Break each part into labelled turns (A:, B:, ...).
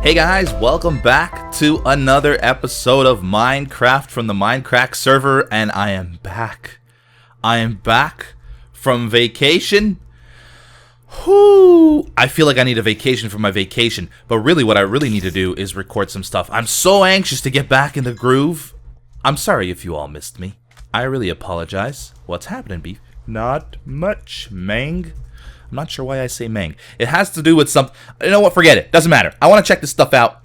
A: Hey guys, welcome back to another episode of Minecraft from the Mindcrack Server, and I am back. I am back from vacation. Whoo! I feel like I need a vacation from my vacation, but really what I really need to do is record some stuff. I'm so anxious to get back in the groove. I'm sorry if you all missed me. I really apologize. What's happening, Beef? Not much, Mang. I'm not sure why I say Mang. It has to do with some... You know what? Forget it. Doesn't matter. I want to check this stuff out.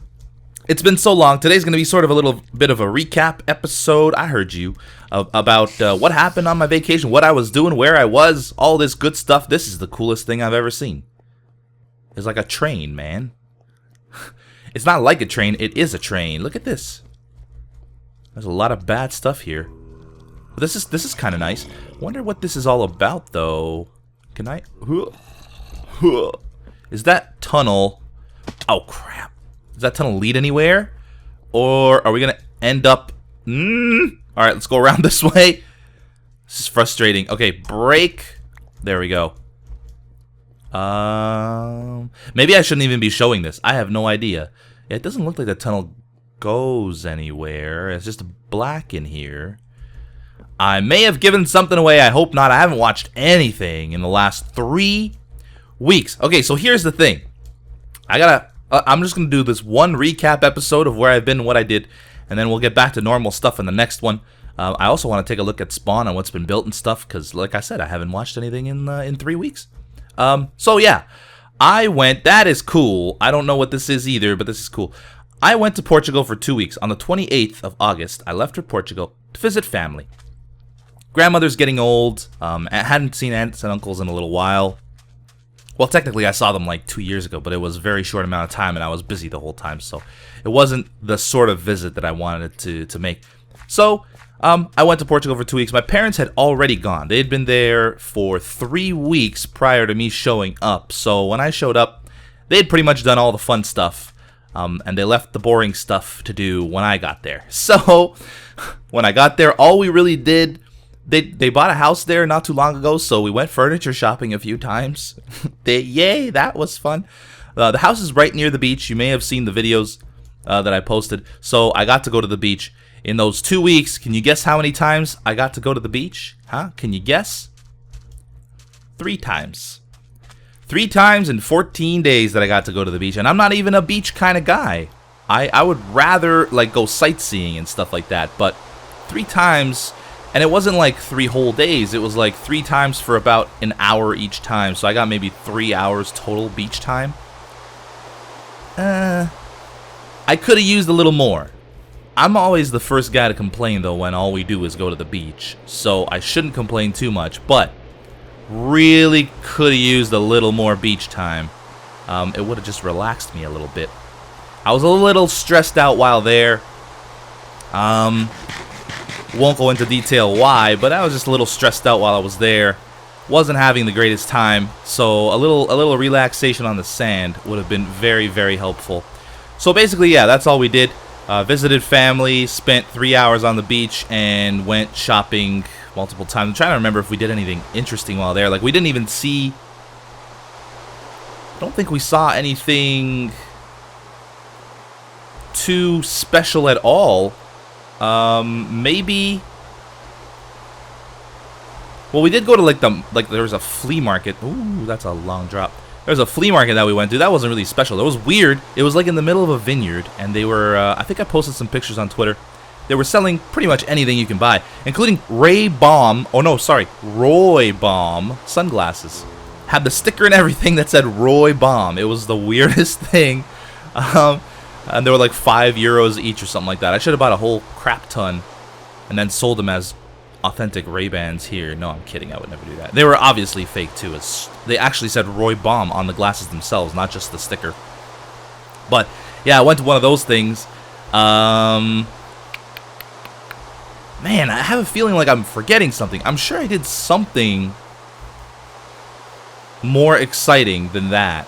A: It's been so long. Today's going to be sort of a little bit of a recap episode. I heard you about what happened on my vacation, what I was doing, where I was, all this good stuff. This is the coolest thing I've ever seen. It's like a train, man. It's not like a train. It is a train. Look at this. There's a lot of bad stuff here. But this is kind of nice. Wonder what this is all about, though. Can I? Is that tunnel? Oh crap! Does that tunnel lead anywhere? Or are we gonna end up? All right, let's go around this way. This is frustrating. Okay, break. There we go. Maybe I shouldn't even be showing this. I have no idea. Yeah, it doesn't look like the tunnel goes anywhere. It's just black in here. I may have given something away. I hope not. I haven't watched anything in the last 3 weeks. Okay, so here's the thing. I'm just going to do this one recap episode of where I've been and what I did, and then we'll get back to normal stuff in the next one. I also want to take a look at Spawn and what's been built and stuff, because like I said, I haven't watched anything in 3 weeks. So yeah, I went. That is cool. I don't know what this is either, but this is cool. I went to Portugal for 2 weeks. On the 28th of August, I left for Portugal to visit family. Grandmother's getting old. I hadn't seen aunts and uncles in a little while. Well, technically, I saw them like 2 years ago, but it was a very short amount of time, and I was busy the whole time, so it wasn't the sort of visit that I wanted to make. So, I went to Portugal for 2 weeks. My parents had already gone. They had been there for 3 weeks prior to me showing up. So, when I showed up, they had pretty much done all the fun stuff, and they left the boring stuff to do when I got there. So, when I got there, all we really did... They bought a house there not too long ago, so we went furniture shopping a few times. Yay, that was fun. The house is right near the beach. You may have seen the videos that I posted. So I got to go to the beach. In those 2 weeks, can you guess how many times I got to go to the beach? Huh? Can you guess? 3 times. 3 times in 14 days that I got to go to the beach. And I'm not even a beach kind of guy. I would rather like go sightseeing and stuff like that. But 3 times... And it wasn't like 3 whole days. It was like 3 times for about an hour each time. So I got maybe 3 hours total beach time. I could have used a little more. I'm always the first guy to complain, though, when all we do is go to the beach. So I shouldn't complain too much. But really could have used a little more beach time. It would have just relaxed me a little bit. I was a little stressed out while there. Won't go into detail why, but I was just a little stressed out while I was there. Wasn't having the greatest time, so a little relaxation on the sand would have been very, very helpful. So basically, yeah, that's all we did. Visited family, spent 3 hours on the beach, and went shopping multiple times. I'm trying to remember if we did anything interesting while there. Like, we didn't even see... I don't think we saw anything too special at all. Maybe. Well, we did go to there was a flea market. Ooh, that's a long drop. There was a flea market that we went to. That wasn't really special. It was weird. It was like in the middle of a vineyard, and they were. I think I posted some pictures on Twitter. They were selling pretty much anything you can buy, including Roy Balm sunglasses. Had the sticker and everything that said Roy Balm. It was the weirdest thing. And they were like €5 each or something like that. I should have bought a whole crap ton and then sold them as authentic Ray-Bans here. No, I'm kidding. I would never do that. They were obviously fake too. They actually said Roy Balm on the glasses themselves, not just the sticker. But yeah, I went to one of those things. Man, I have a feeling like I'm forgetting something. I'm sure I did something more exciting than that.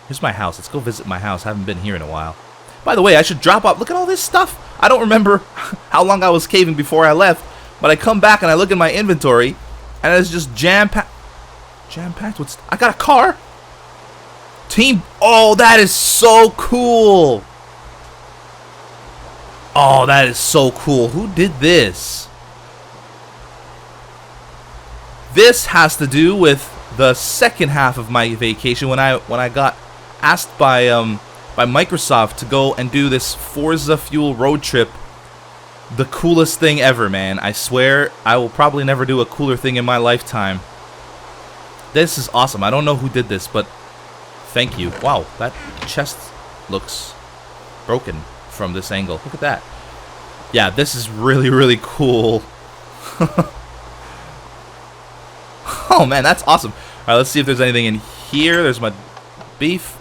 A: Here's my house. Let's go visit my house. I haven't been here in a while. By the way, I should drop off. Look at all this stuff. I don't remember how long I was caving before I left, but I come back and I look at my inventory, and it's just jam-packed. Jam-packed? I got a car. Team. Oh, that is so cool. Oh, that is so cool. Who did this? This has to do with the second half of my vacation when I got asked by Microsoft to go and do this Forza Fuel road trip. The coolest thing ever, man. I swear I will probably never do a cooler thing in my lifetime. This is awesome. I don't know who did this, but thank you. Wow, that chest looks broken from this angle. Look at that. Yeah, this is really, really cool. Oh man, that's awesome. Alright, let's see if there's anything in here. There's my beef.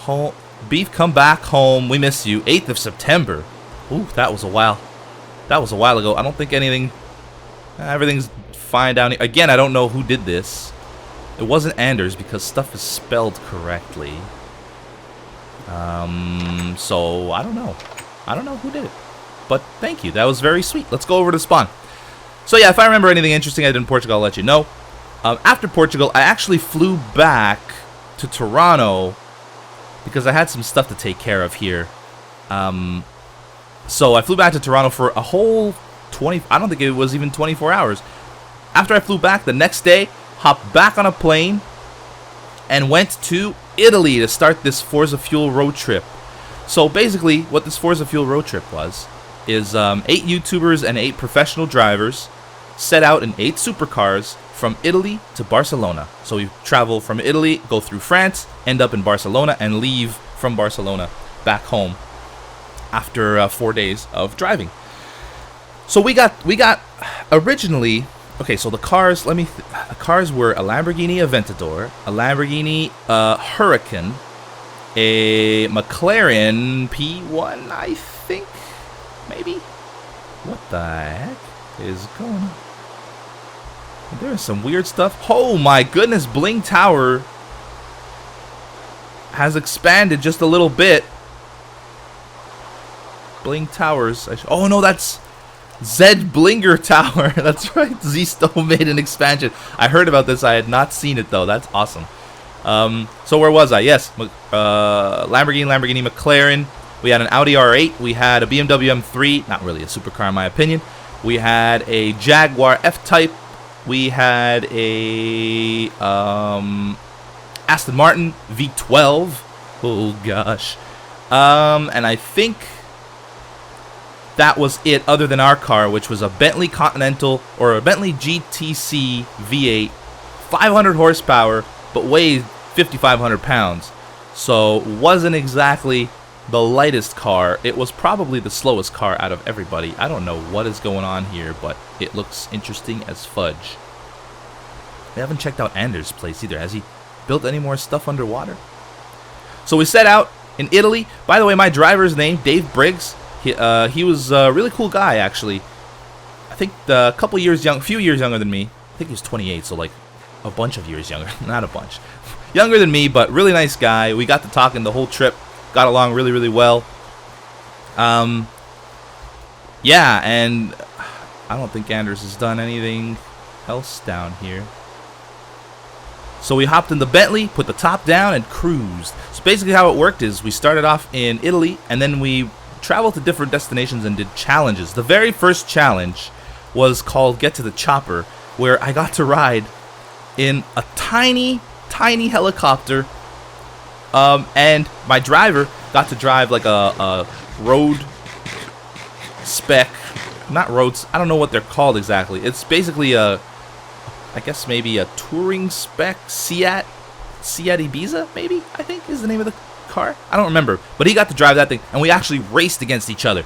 A: Home. Beef, come back home. We miss you. 8th of September. Ooh, that was a while. That was a while ago. I don't think anything... everything's fine down here. Again, I don't know who did this. It wasn't Anders because stuff is spelled correctly. So, I don't know. I don't know who did it. But thank you. That was very sweet. Let's go over to spawn. So yeah, if I remember anything interesting I did in Portugal, I'll let you know. After Portugal, I actually flew back to Toronto because I had some stuff to take care of here. So I flew back to Toronto for a whole 20... I don't think it was even 24 hours. After I flew back, the next day, hopped back on a plane and went to Italy to start this Forza Fuel road trip. So basically, what this Forza Fuel road trip was is 8 YouTubers and 8 professional drivers set out in 8 supercars from Italy to Barcelona. So we travel from Italy, go through France, end up in Barcelona, and leave from Barcelona back home after 4 days of driving. So we got originally, okay, so the cars, the cars were a Lamborghini Aventador, a Lamborghini Huracan, a McLaren P1, I think, maybe. What the heck is going on? There's some weird stuff. Oh my goodness, Bling Tower has expanded just a little bit. Bling Towers. Oh no, that's Zed Blinger Tower. That's right. Zisto made an expansion. I heard about this. I had not seen it though. That's awesome. So where was I? Yes, Lamborghini, McLaren. We had an Audi R8. We had a BMW M3. Not really a supercar in my opinion. We had a Jaguar F-Type. We had a Aston Martin V12. Oh gosh. And I think that was it, other than our car, which was a Bentley Continental or a Bentley GTC V8, 500 horsepower, but weighed 5,500 pounds. So wasn't exactly the lightest car. It was probably the slowest car out of everybody. I don't know what is going on here, but it looks interesting as fudge. We haven't checked out Anders' place either. Has he built any more stuff underwater? So we set out in Italy. By the way, my driver's name, Dave Briggs. He was a really cool guy, actually. I think a few years younger than me. I think he was 28, so like a bunch of years younger. Not a bunch. Younger than me, but really nice guy. We got to talking the whole trip. Got along really, really well. Yeah, and I don't think Anders has done anything else down here. So we hopped in the Bentley, put the top down, and cruised. So basically how it worked is we started off in Italy, and then we traveled to different destinations and did challenges. The very first challenge was called Get to the Chopper, where I got to ride in a tiny, tiny helicopter. And my driver got to drive like a road spec, not roads, I don't know what they're called exactly. It's basically I guess maybe a touring spec Seat Ibiza, maybe, I think is the name of the car. I don't remember, but he got to drive that thing, and we actually raced against each other.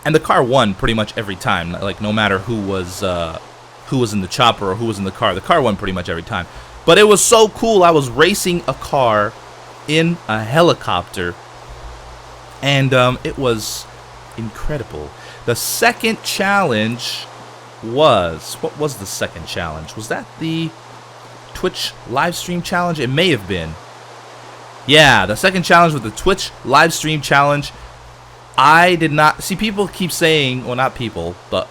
A: And the car won pretty much every time, like no matter who was in the chopper or who was in the car won pretty much every time. But it was so cool. I was racing a car in a helicopter, and it was incredible. The second challenge was, what was the second challenge? Was that the Twitch live stream challenge? It may have been. Yeah, the second challenge was the Twitch live stream challenge. I did not see, people keep saying, well, not people, but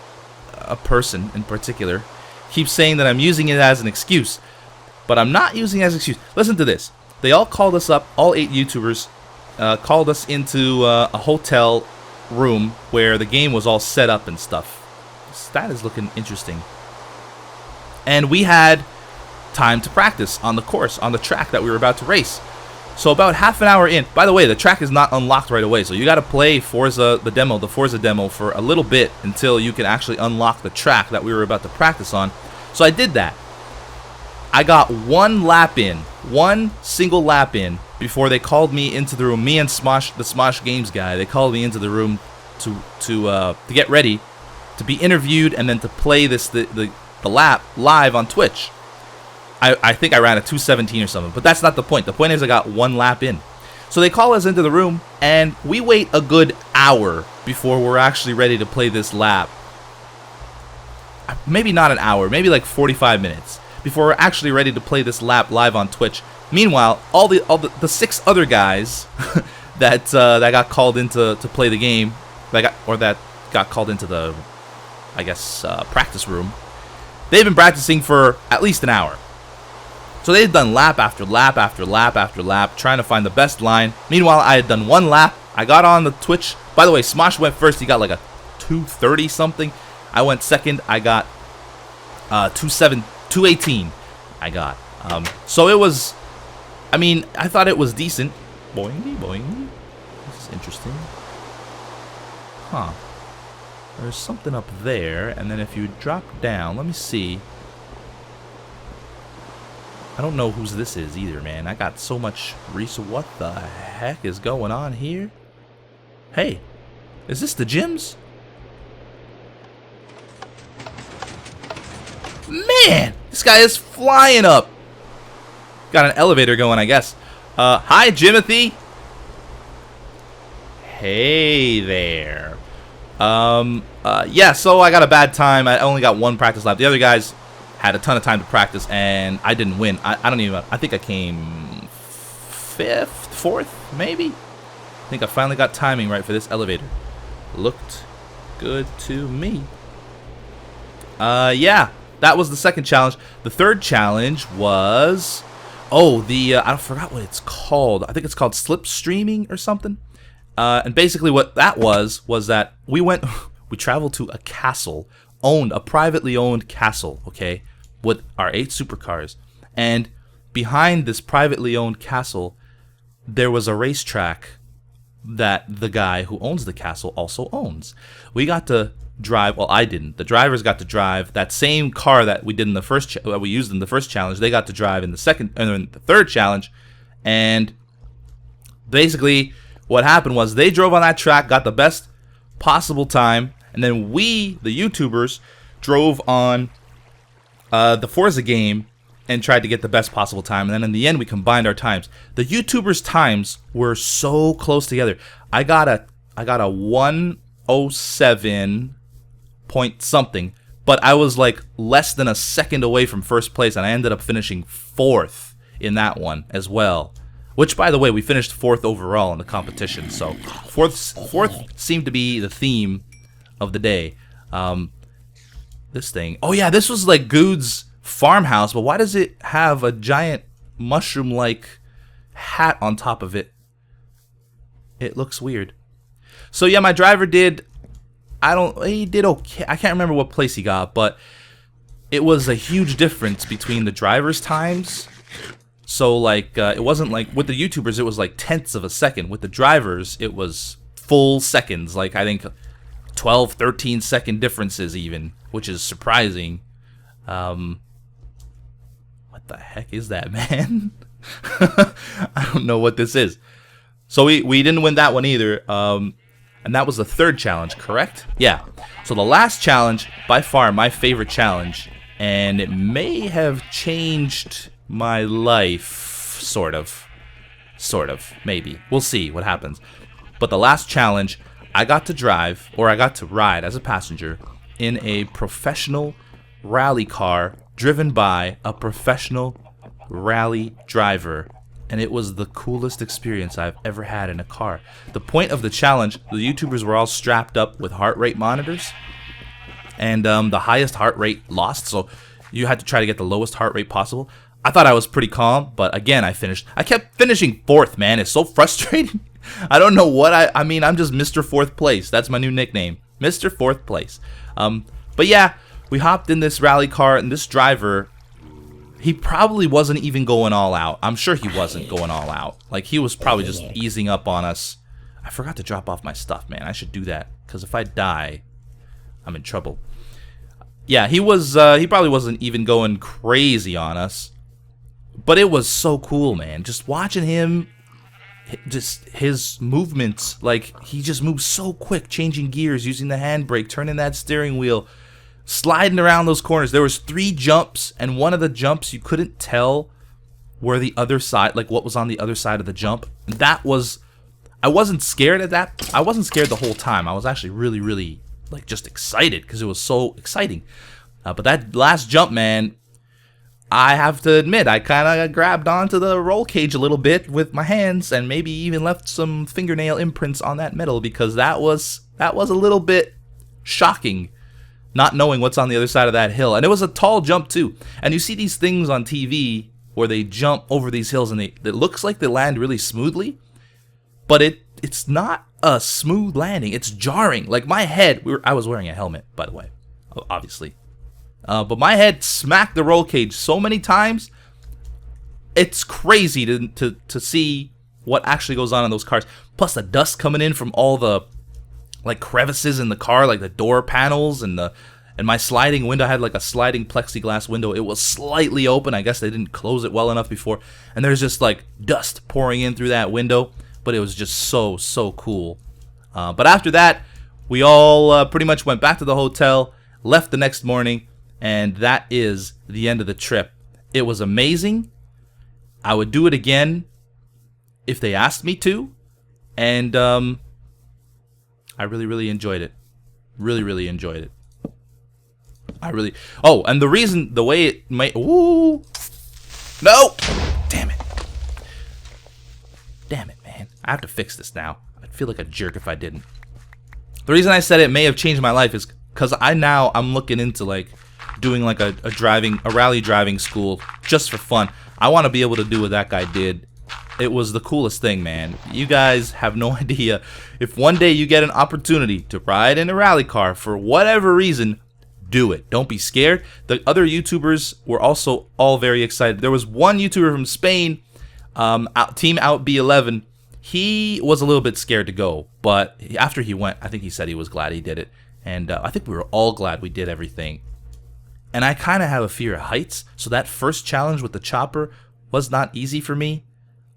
A: a person in particular keeps saying that I'm using it as an excuse, but I'm not using it as an excuse. Listen to this. they all called us up, all 8 YouTubers, called us into a hotel room where the game was all set up and stuff. That is looking interesting. And we had time to practice on the course, on the track that we were about to race. So about half an hour in, by the way, the track is not unlocked right away, so you got to play Forza, the Forza demo for a little bit until you can actually unlock the track that we were about to practice on. So I did that. I got one lap in, one single lap in, before they called me into the room. Me and Smosh, the Smosh Games guy, they called me into the room to get ready, to be interviewed, and then to play the lap live on Twitch. I think I ran a 2:17 or something, but that's not the point. The point is I got one lap in. So they call us into the room, and we wait a good hour before we're actually ready to play this lap. Maybe not an hour, maybe like 45 minutes before we're actually ready to play this lap live on Twitch. Meanwhile, all the 6 other guys that got called in to play the game, that got called into the, I guess, practice room, they've been practicing for at least an hour. So they've done lap after lap after lap after lap, trying to find the best line. Meanwhile, I had done one lap. I got on the Twitch. By the way, Smosh went first. He got like a 2:30 something. I went second. I got 2:18. I got. So it was, I mean, I thought it was decent. Boingy, boingy. This is interesting. Huh. There's something up there, and then if you drop down, let me see. I don't know whose this is either, man. I got so much research. What the heck is going on here? Hey, is this the gyms? Man, this guy is flying up. Got an elevator going, I guess. Hi, Jimothy. Hey there. Yeah, so I got a bad time. I only got one practice lap. The other guys had a ton of time to practice, and I didn't win. I don't even, I think I came 5th, 4th, maybe? I think I finally got timing right for this elevator. Looked good to me. Yeah, that was the second challenge. The third challenge was, I forgot what it's called. I think it's called slipstreaming or something. And basically what that was that we traveled to a castle, a privately owned castle, okay, with our 8 supercars. And behind this privately owned castle, there was a racetrack that the guy who owns the castle also owns. We got to drive, well, I didn't. The drivers got to drive that same car that we did in the first that we used in the first challenge. They got to drive in the third challenge, and basically what happened was they drove on that track, got the best possible time, and then we, the YouTubers, drove on the Forza game and tried to get the best possible time. And then in the end, we combined our times. The YouTubers' times were so close together. I got a 1:07 point something, but I was like less than a second away from first place, and I ended up finishing 4th in that one as well. Which, by the way, we finished 4th overall in the competition. So fourth seemed to be the theme of the day. This thing. Oh yeah, this was like Good's farmhouse, but why does it have a giant mushroom-like hat on top of it? It looks weird. So yeah, my driver did. He did okay. I can't remember what place he got, but it was a huge difference between the drivers' times. So like, it wasn't like with the YouTubers, it was like tenths of a second. With the drivers, it was full seconds. Like I think 12, 13 second differences even, which is surprising. What the heck is that, man? I don't know what this is. So we didn't win that one either. And that was the third challenge, correct? Yeah. So the last challenge, by far my favorite challenge, and it may have changed my life, sort of, maybe. We'll see what happens. But the last challenge, I got to drive, or I got to ride as a passenger in a professional rally car driven by a professional rally driver. And it was the coolest experience I've ever had in a car. The point of the challenge, the YouTubers were all strapped up with heart rate monitors. And the highest heart rate lost, so you had to try to get the lowest heart rate possible. I thought I was pretty calm, but again, I kept finishing 4th, man. It's so frustrating. I don't know what I mean, I'm just Mr. 4th place. That's my new nickname, Mr. 4th place. But yeah, we hopped in this rally car, and this driver, he probably wasn't even going all out. I'm sure he wasn't going all out. Like, he was probably just easing up on us. I forgot to drop off my stuff, man. I should do that, because if I die, I'm in trouble. Yeah, he probably wasn't even going crazy on us. But it was so cool, man. Just watching him, just his movements, like, he just moves so quick, changing gears, using the handbrake, turning that steering wheel, sliding around those corners. There was 3 jumps, and one of the jumps you couldn't tell where the other side, like what was on the other side of the jump. That was, I wasn't scared at that. I wasn't scared the whole time. I was actually really, really, like, just excited because it was so exciting. But that last jump, man, I have to admit, I kind of grabbed onto the roll cage a little bit with my hands, and maybe even left some fingernail imprints on that metal, because that was a little bit shocking, not knowing what's on the other side of that hill. And it was a tall jump too. And you see these things on TV where they jump over these hills, and it looks like they land really smoothly, but it's not a smooth landing. It's jarring. Like, my head, I was wearing a helmet, by the way, obviously. But my head smacked the roll cage so many times. It's crazy to see what actually goes on in those cars. Plus the dust coming in from all the, like, crevices in the car, like the door panels and my sliding window. I had like a sliding plexiglass window. It was slightly open. I guess they didn't close it well enough before. And there's just like dust pouring in through that window. But it was just so cool. But after that, we all pretty much went back to the hotel, left the next morning. And that is the end of the trip. It was amazing. I would do it again if they asked me to. And I really enjoyed it. Really enjoyed it. Oh, and the way it might... Ooh! No! Damn it. Damn it, man. I have to fix this now. I'd feel like a jerk if I didn't. The reason I said it may have changed my life is because I'm looking into, like, doing like a rally driving school just for fun. I want to be able to do what that guy did. It was the coolest thing, man. You guys have no idea. If one day you get an opportunity to ride in a rally car for whatever reason, do it. Don't be scared. The other YouTubers were also all very excited. There was one YouTuber from Spain, Team Out B11. He was a little bit scared to go, but after he went, I think he said he was glad he did it. And I think we were all glad we did everything. And I kind of have a fear of heights, so that first challenge with the chopper was not easy for me.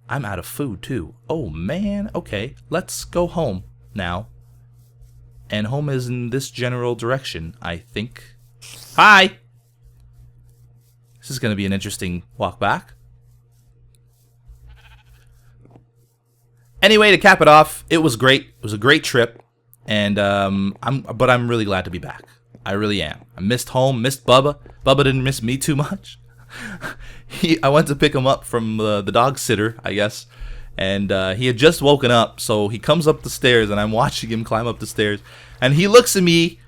A: I'm out of food, too. Oh, man. Okay, let's go home now. And home is in this general direction, I think. Hi! This is going to be an interesting walk back. Anyway, to cap it off, it was great. It was a great trip. And but I'm really glad to be back. I really am. I missed home, missed Bubba. Bubba didn't miss me too much. I went to pick him up from the dog sitter, I guess. And he had just woken up, so he comes up the stairs, and I'm watching him climb up the stairs. And he looks at me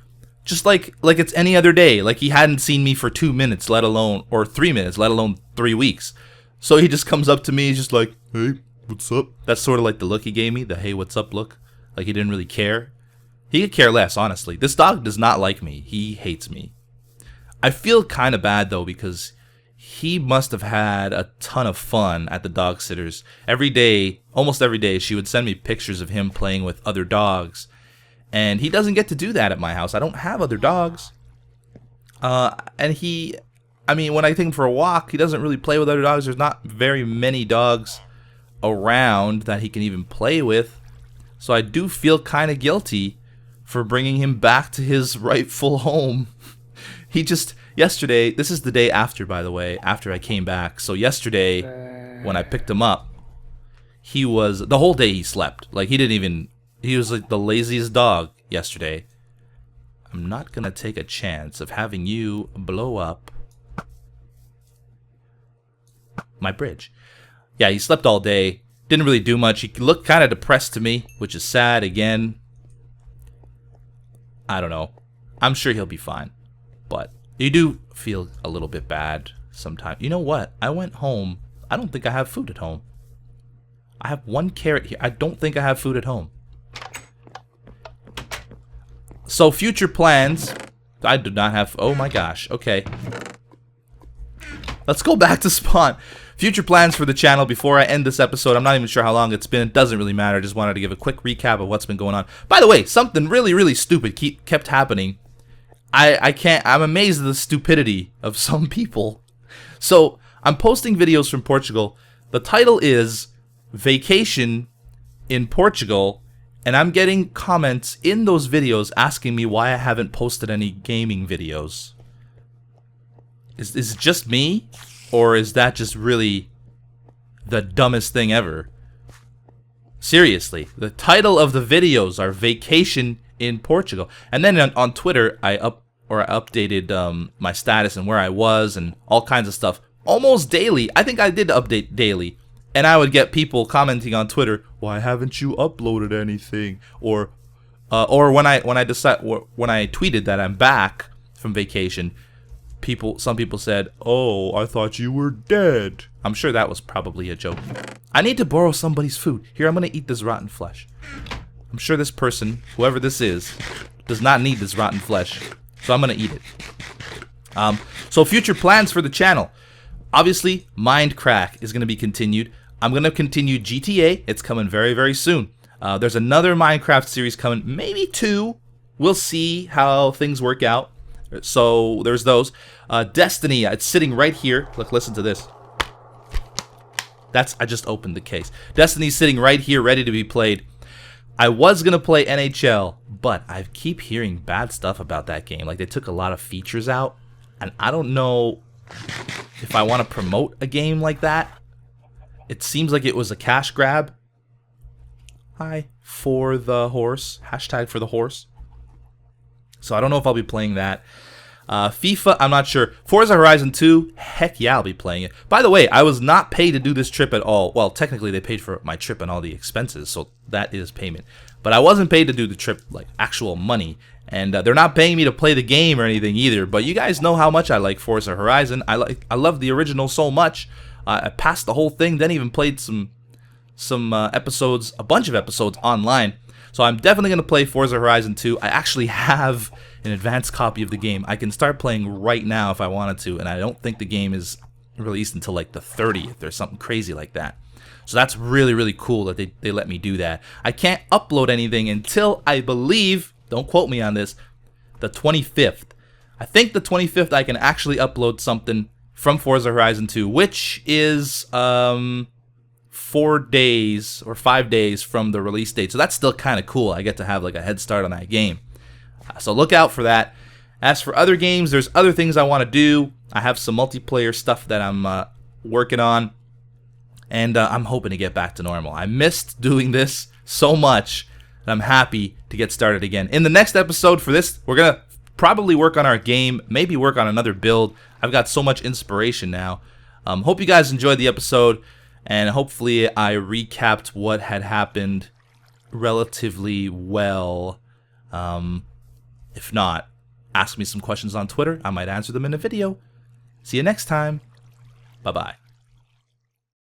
A: just like it's any other day. Like he hadn't seen me for 2 minutes, let alone, or 3 minutes, let alone 3 weeks. So he just comes up to me, he's just like, hey, what's up? That's sort of like the look he gave me, the hey, what's up look. Like he didn't really care. He could care less, honestly. This dog does not like me. He hates me. I feel kind of bad, though, because he must have had a ton of fun at the dog sitters. Every day, almost every day, she would send me pictures of him playing with other dogs. And he doesn't get to do that at my house. I don't have other dogs. And when I take him for a walk, he doesn't really play with other dogs. There's not very many dogs around that he can even play with. So I do feel kind of guilty for bringing him back to his rightful home. Yesterday, this is the day after, by the way, after I came back. So yesterday, when I picked him up, the whole day he slept. Like he was like the laziest dog yesterday. I'm not gonna take a chance of having you blow up my bridge. Yeah, he slept all day, didn't really do much. He looked kind of depressed to me, which is sad again. I don't know. I'm sure he'll be fine. But you do feel a little bit bad sometime. You know what? I went home. I don't think I have food at home. I have 1 carrot here. I don't think I have food at home. So future plans. I do not have... Oh my gosh. Okay. Let's go back to spawn. Future plans for the channel before I end this episode. I'm not even sure how long it's been. It doesn't really matter. I just wanted to give a quick recap of what's been going on. By the way, something really, really stupid kept happening. I'm amazed at the stupidity of some people. So, I'm posting videos from Portugal. The title is Vacation in Portugal, and I'm getting comments in those videos asking me why I haven't posted any gaming videos. Is it just me? Or is that just really the dumbest thing ever? Seriously, the title of the videos are Vacation in Portugal. And then on Twitter, I updated my status and where I was and all kinds of stuff. Almost daily. I think I did update daily. And I would get people commenting on Twitter, "Why haven't you uploaded anything?" Or when I tweeted that I'm back from vacation, some people said, "Oh, I thought you were dead." I'm sure that was probably a joke. I need to borrow somebody's food. Here, I'm gonna eat this rotten flesh. I'm sure this person, whoever this is, does not need this rotten flesh, so I'm gonna eat it. So future plans for the channel. Obviously, Mindcrack is going to be continued. I'm going to continue GTA. It's coming very, very soon. There's another Minecraft series coming, maybe 2. We'll see how things work out. So there's those. Destiny, it's sitting right here. Look, listen to this. I just opened the case. Destiny's sitting right here, ready to be played. I was going to play NHL, but I keep hearing bad stuff about that game. Like, they took a lot of features out, and I don't know if I want to promote a game like that. It seems like it was a cash grab. Hi, for the horse. Hashtag for the horse. So I don't know if I'll be playing that. FIFA, I'm not sure. Forza Horizon 2, heck yeah, I'll be playing it. By the way, I was not paid to do this trip at all. Well, technically they paid for my trip and all the expenses, so that is payment. But I wasn't paid to do the trip, like actual money. And they're not paying me to play the game or anything either. But you guys know how much I like Forza Horizon. I love the original so much. I passed the whole thing, then even played some episodes, a bunch of episodes online. So I'm definitely going to play Forza Horizon 2. I actually have an advanced copy of the game. I can start playing right now if I wanted to, and I don't think the game is released until like the 30th or something crazy like that. So that's really, really cool that they let me do that. I can't upload anything until, I believe, don't quote me on this, the 25th. I think the 25th I can actually upload something from Forza Horizon 2, which is 4 days or 5 days from the release date. So that's still kind of cool. I get to have like a head start on that game. So look out for that. As for other games, there's other things I want to do. I have some multiplayer stuff that I'm working on. And I'm hoping to get back to normal. I missed doing this so much, and I'm happy to get started again. In the next episode for this, we're going to probably work on our game, maybe work on another build. I've got so much inspiration now. Hope you guys enjoyed the episode, and hopefully I recapped what had happened relatively well. If not, ask me some questions on Twitter. I might answer them in a video. See you next time. Bye-bye.